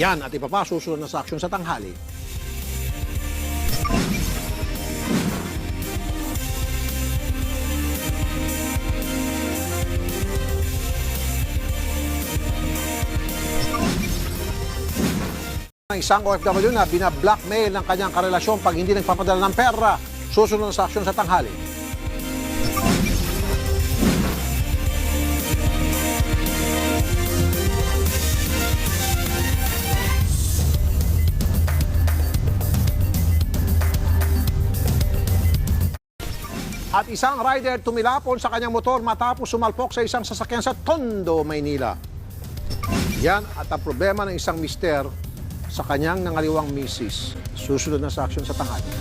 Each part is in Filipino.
Yan at iba pa susunod na sa aksyon sa tanghali. Isang OFW na bina-blackmail ng kanyang karelasyon pag hindi nagpapadala ng pera. Susunod na sa aksyon sa tanghali. At isang rider tumilapon sa kanyang motor matapos sumalpok sa isang sasakyan sa Tondo, Maynila. Yan at ang problema ng isang mister sa kanyang nangaliwang misis. Susunod na sa aksyon sa tanghali.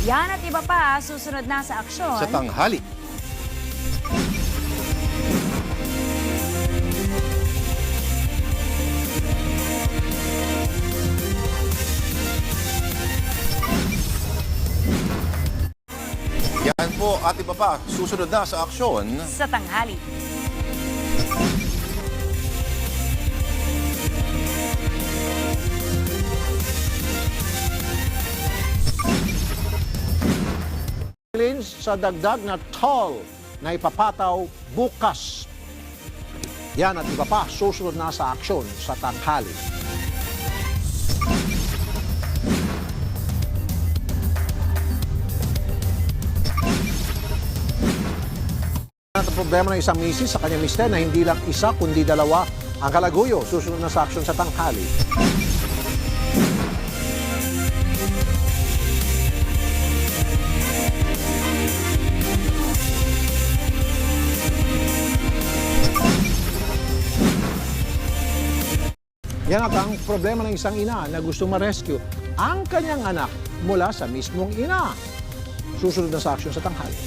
Yan at iba pa, susunod na sa aksyon. Sa tanghali. Yan po at iba pa, susunod na sa aksyon. Sa tanghali. Sa dagdag na toll na ipapataw bukas. Yan at iba pa susunod na sa aksyon sa tanghali. At ang problema ng isang misis sa kanyang mister na hindi lang isa kundi dalawa ang kalaguyo. Susunod na sa aksyon sa tanghali. Yan at ang problema ng isang ina na gusto ma-rescue ang kanyang anak mula sa mismong ina. Susunod na sa aksyon sa tanghali.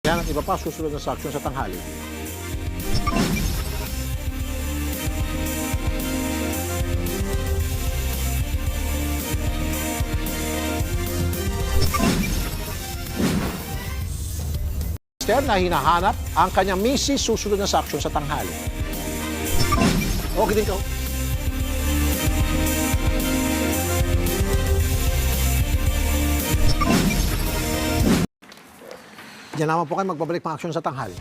Yan at iba pa susunod na sa aksyon sa tanghali. Na hinahanap ang kanyang misis susunod na sa aksyon sa tanghali. Okay din ko. Diyan naman po kayo magbabalik ng aksyon sa tanghali.